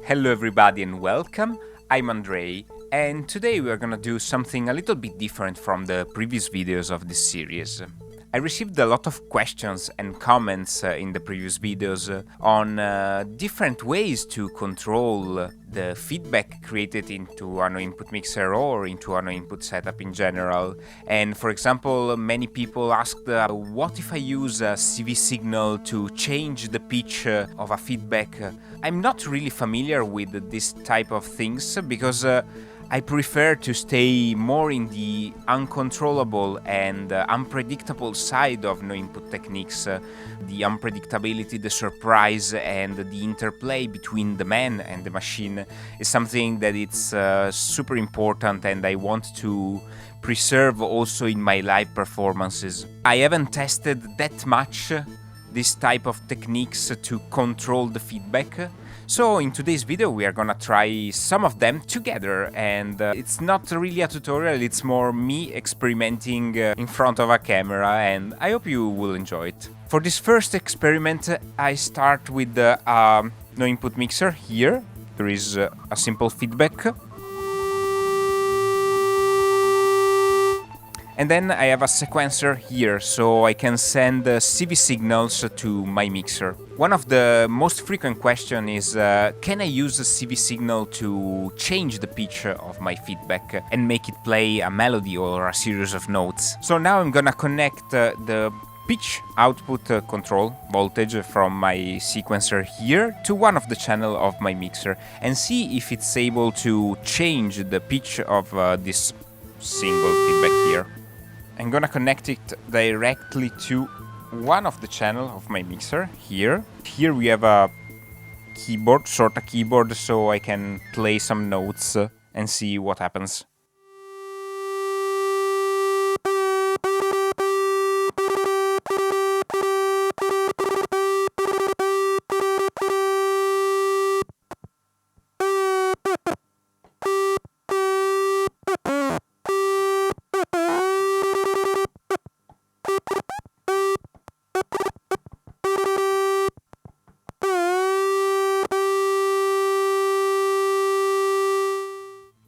Hello everybody and welcome, I'm Andrei, and today we are gonna do something a little bit different from the previous videos of this series. I received a lot of questions and comments in the previous videos on different ways to control the feedback created into an input mixer or into an input setup in general. And for example, many people asked what if I use a CV signal to change the pitch of a feedback? I'm not really familiar with this type of things because I prefer to stay more in the uncontrollable and unpredictable side of no input techniques. The unpredictability, the surprise, and the interplay between the man and the machine is something that it's super important, and I want to preserve also in my live performances. I haven't tested that much this type of techniques to control the feedback. So in today's video we are gonna try some of them together, and it's not really a tutorial, it's more me experimenting in front of a camera, and I hope you will enjoy it. For this first experiment I start with the no input mixer. Here there is a simple feedback. And then I have a sequencer here, so I can send CV signals to my mixer. One of the most frequent questions is, can I use a CV signal to change the pitch of my feedback and make it play a melody or a series of notes? So now I'm gonna connect the pitch output control voltage from my sequencer here to one of the channels of my mixer and see if it's able to change the pitch of this single feedback here. I'm gonna connect it directly to one of the channels of my mixer here. Here we have a keyboard, sort of keyboard, so I can play some notes and see what happens.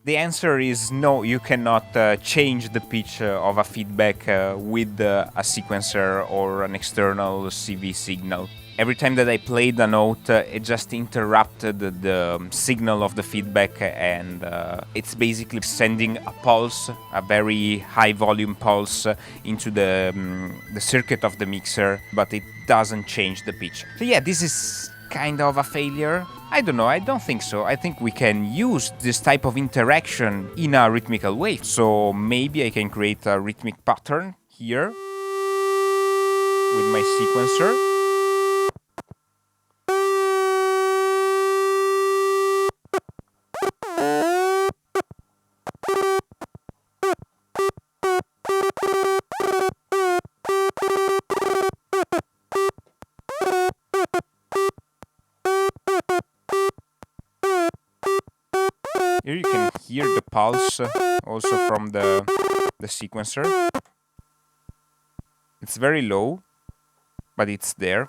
The answer is no, you cannot change the pitch of a feedback with a sequencer or an external CV signal. Every time that I played a note, it just interrupted the signal of the feedback, and it's basically sending a pulse, a very high volume pulse into the circuit of the mixer, but it doesn't change the pitch. So yeah, this is kind of a failure. I don't know, I don't think so. I think we can use this type of interaction in a rhythmical way. So maybe I can create a rhythmic pattern here with my sequencer. Here you can hear the pulse also from the sequencer. It's very low, but it's there.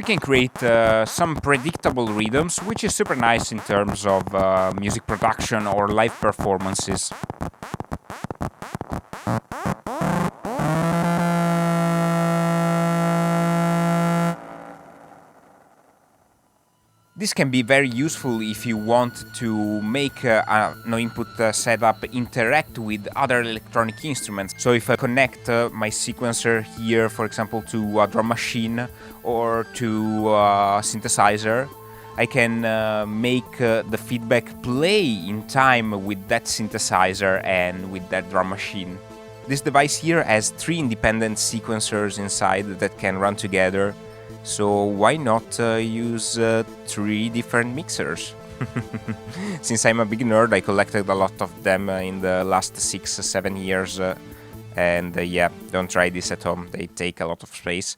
can create some predictable rhythms, which is super nice in terms of music production or live performances. This can be very useful if you want to make a no-input setup interact with other electronic instruments. So if I connect my sequencer here, for example, to a drum machine or to a synthesizer, I can make the feedback play in time with that synthesizer and with that drum machine. This device here has 3 independent sequencers inside that can run together. So why not use 3 different mixers? Since I'm a big nerd, I collected a lot of them in the last 6-7 years, and yeah, don't try this at home, they take a lot of space.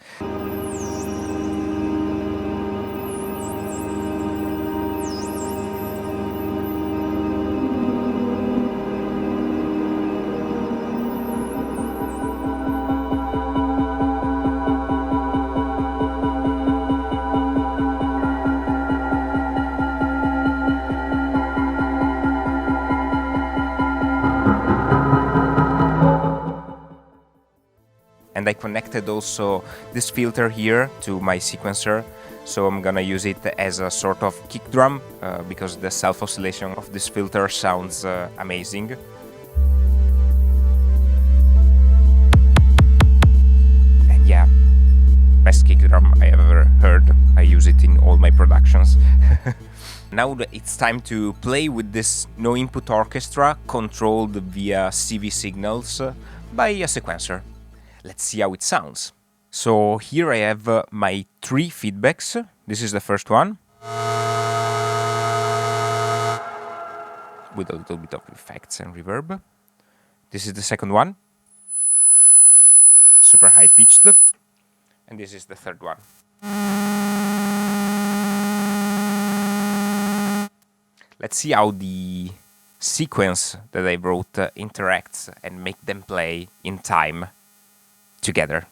And I connected also this filter here to my sequencer, so I'm gonna use it as a sort of kick drum, because the self-oscillation of this filter sounds amazing. And yeah, best kick drum I ever heard. I use it in all my productions. Now it's time to play with this no-input orchestra controlled via CV signals by a sequencer. Let's see how it sounds. So here I have my 3 feedbacks. This is the first one, with a little bit of effects and reverb. This is the second one, super high pitched. And this is the third one. Let's see how the sequence that I wrote interacts and make them play in time together.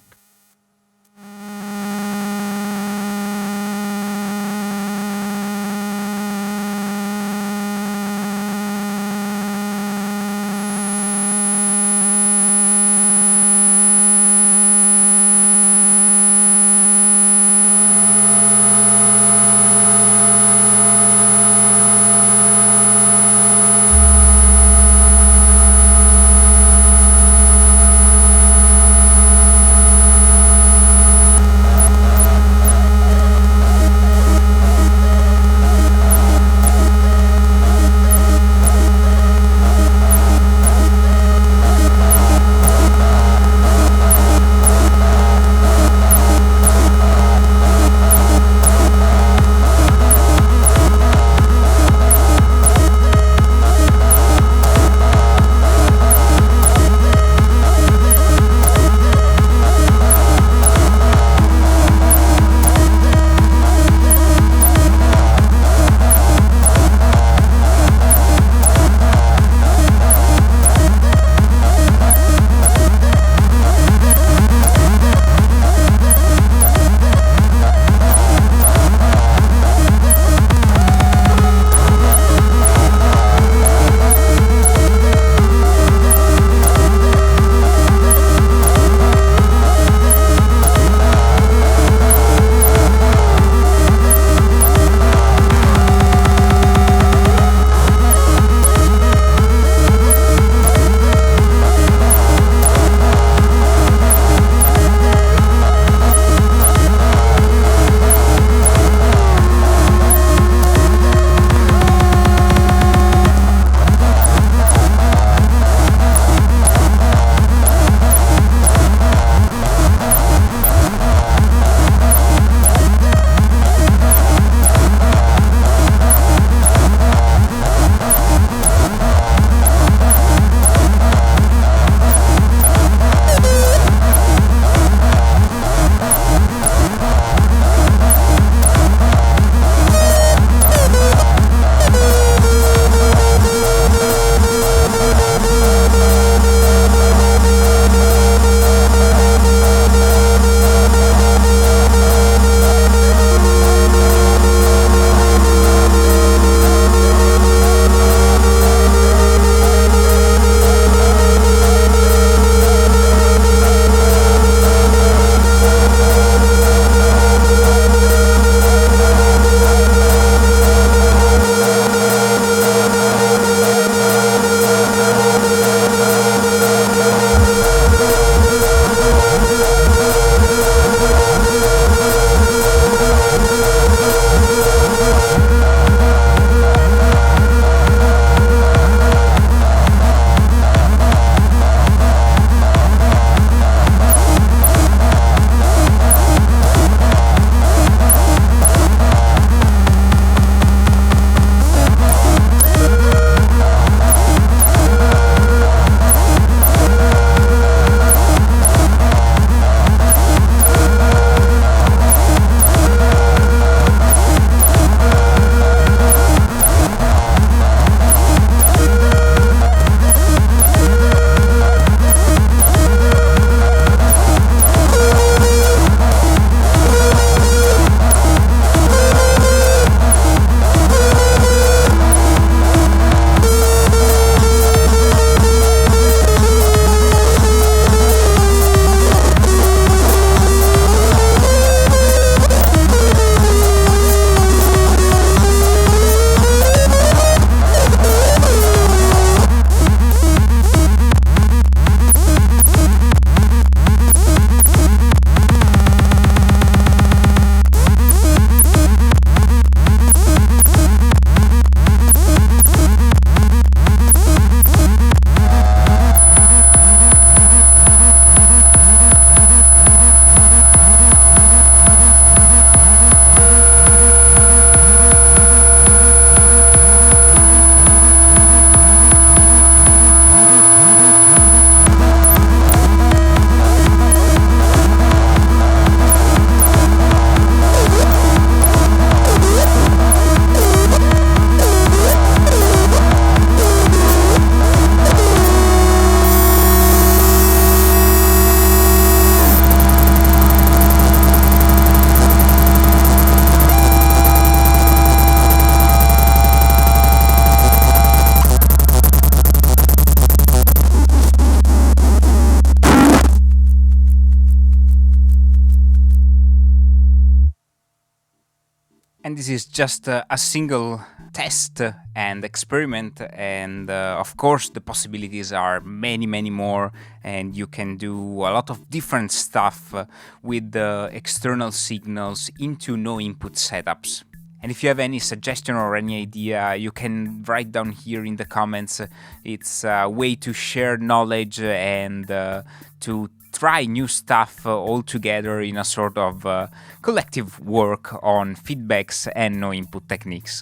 is just a single test and experiment, and of course the possibilities are many more, and you can do a lot of different stuff with the external signals into no input setups. And if you have any suggestion or any idea, you can write down here in the comments. It's a way to share knowledge and to try new stuff all together in a sort of collective work on feedbacks and no input techniques.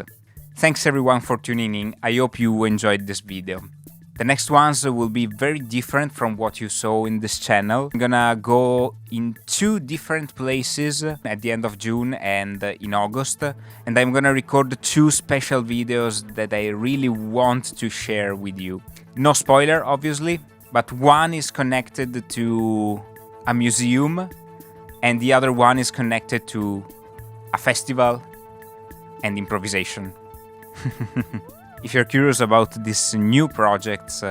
Thanks everyone for tuning in. I hope you enjoyed this video. The next ones will be very different from what you saw in this channel. I'm gonna go in 2 different places at the end of June and in August, and I'm gonna record 2 special videos that I really want to share with you. No spoiler, obviously, but one is connected to a museum and the other one is connected to a festival and improvisation. If you're curious about these new projects,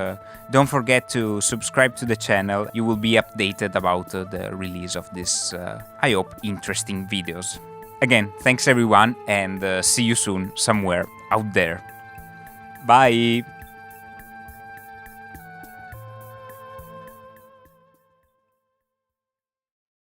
don't forget to subscribe to the channel. You will be updated about the release of these, I hope, interesting videos. Again, thanks everyone, and see you soon somewhere out there. Bye!